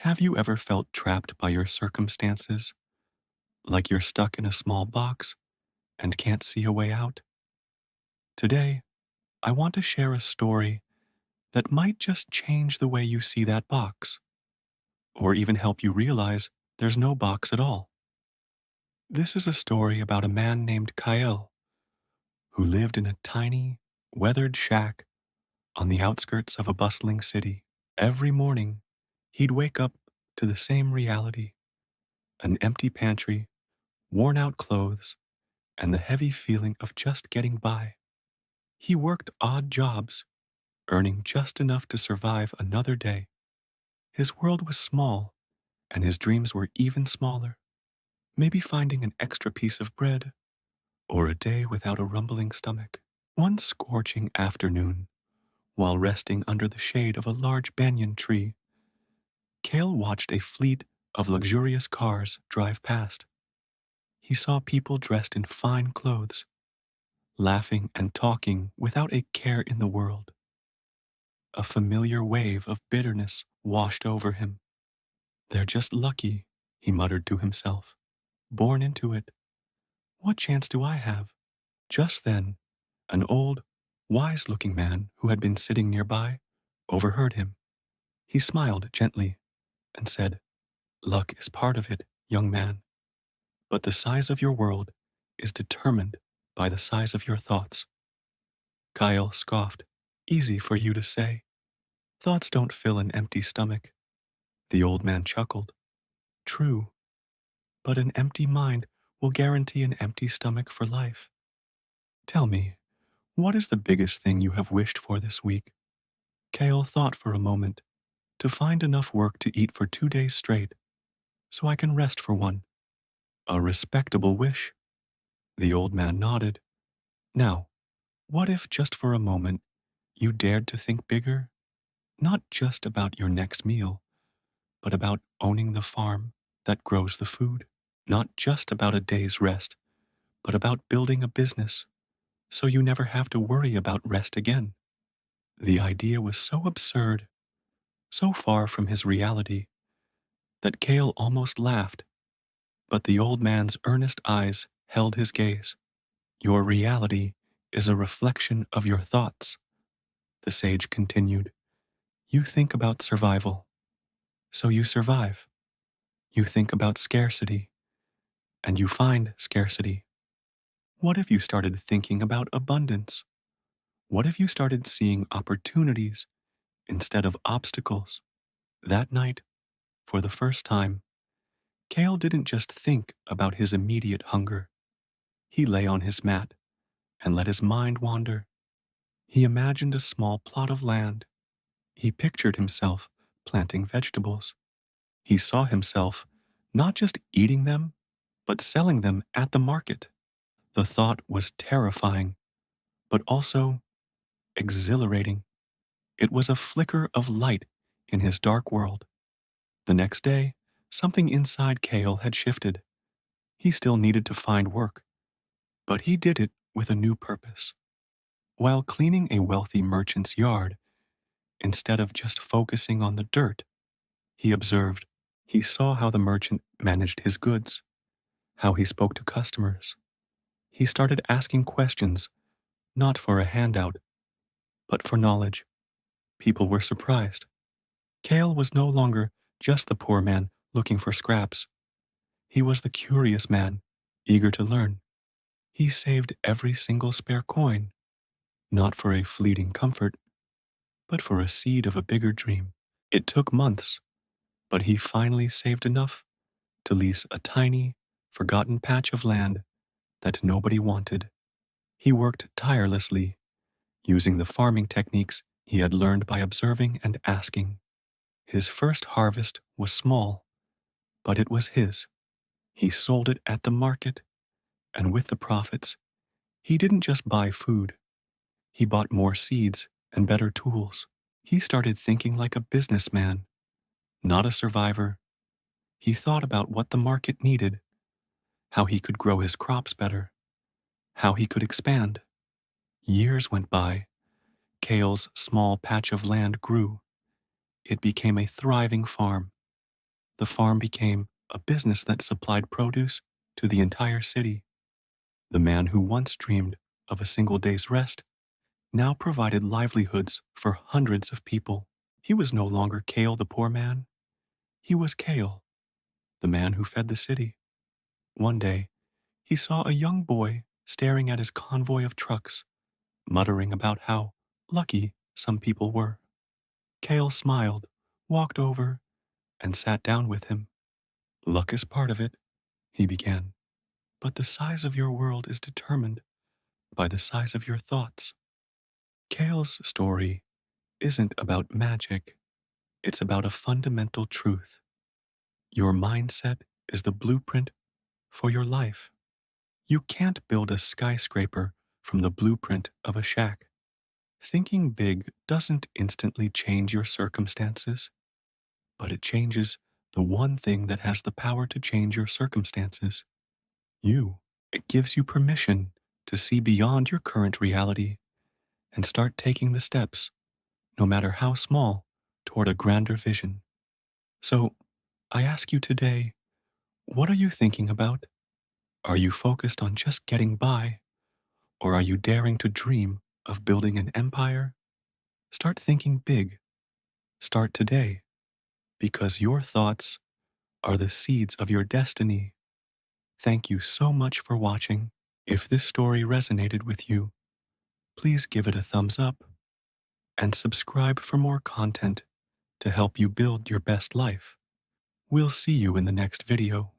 Have you ever felt trapped by your circumstances, like you're stuck in a small box and can't see a way out? Today, I want to share a story that might just change the way you see that box, or even help you realize there's no box at all. This is a story about a man named Kyle who lived in a tiny, weathered shack on the outskirts of a bustling city. Every morning, he'd wake up to the same reality: an empty pantry, worn out clothes, and the heavy feeling of just getting by. He worked odd jobs, earning just enough to survive another day. His world was small, and his dreams were even smaller. Maybe finding an extra piece of bread, or a day without a rumbling stomach. One scorching afternoon, while resting under the shade of a large banyan tree, Cale watched a fleet of luxurious cars drive past. He saw people dressed in fine clothes, laughing and talking without a care in the world. A familiar wave of bitterness washed over him. "They're just lucky," he muttered to himself. "Born into it. What chance do I have?" Just then, an old, wise-looking man who had been sitting nearby overheard him. He smiled gently and said, "Luck is part of it, young man, but the size of your world is determined by the size of your thoughts." Kyle scoffed. "Easy for you to say. Thoughts don't fill an empty stomach." The old man chuckled. "True, but an empty mind will guarantee an empty stomach for life. Tell me, what is the biggest thing you have wished for this week?" Kale thought for a moment. "To find enough work to eat for 2 days straight, so I can rest for one." "A respectable wish." The old man nodded. "Now, what if just for a moment you dared to think bigger? Not just about your next meal, but about owning the farm that grows the food. Not just about a day's rest, but about building a business so you never have to worry about rest again." The idea was so absurd, so far from his reality, that Cale almost laughed, but the old man's earnest eyes held his gaze. "Your reality is a reflection of your thoughts," the sage continued. "You think about survival, so you survive. You think about scarcity, and you find scarcity. What if you started thinking about abundance? What if you started seeing opportunities instead of obstacles?" That night, for the first time, Cale didn't just think about his immediate hunger. He lay on his mat and let his mind wander. He imagined a small plot of land. He pictured himself planting vegetables. He saw himself not just eating them, but selling them at the market. The thought was terrifying, but also exhilarating. It was a flicker of light in his dark world. The next day, something inside Cale had shifted. He still needed to find work, but he did it with a new purpose. While cleaning a wealthy merchant's yard, instead of just focusing on the dirt, he observed. He saw how the merchant managed his goods, how he spoke to customers. He started asking questions, not for a handout, but for knowledge. People were surprised. Cale was no longer just the poor man looking for scraps. He was the curious man, eager to learn. He saved every single spare coin, not for a fleeting comfort, but for a seed of a bigger dream. It took months, but he finally saved enough to lease a tiny, forgotten patch of land that nobody wanted. He worked tirelessly, using the farming techniques he had learned by observing and asking. His first harvest was small, but it was his. He sold it at the market, and with the profits, he didn't just buy food. He bought more seeds and better tools. He started thinking like a businessman, not a survivor. He thought about what the market needed, how he could grow his crops better, how he could expand. Years went by. Cale's small patch of land grew. It became a thriving farm. the farm became a business that supplied produce to the entire city. The man who once dreamed of a single day's rest now provided livelihoods for hundreds of people. He was no longer Kale the poor man. He was Kale, the man who fed the city. One day, he saw a young boy staring at his convoy of trucks, muttering about how lucky some people were. Kale smiled, walked over, and sat down with him. Luck is part of it, he began, but the size of your world is determined by the size of your thoughts. Kale's story isn't about magic, it's about a fundamental truth. Your mindset is the blueprint for your life. You can't build a skyscraper from the blueprint of a shack. Thinking big doesn't instantly change your circumstances, but it changes the one thing that has the power to change your circumstances. You. It gives you permission to see beyond your current reality and start taking the steps, no matter how small, toward a grander vision. So, I ask you today, what are you thinking about? Are you focused on just getting by, or are you daring to dream of building an empire? Start thinking big. Start today, because your thoughts are the seeds of your destiny. Thank you so much for watching. If this story resonated with you, please give it a thumbs up and subscribe for more content to help you build your best life. We'll see you in the next video.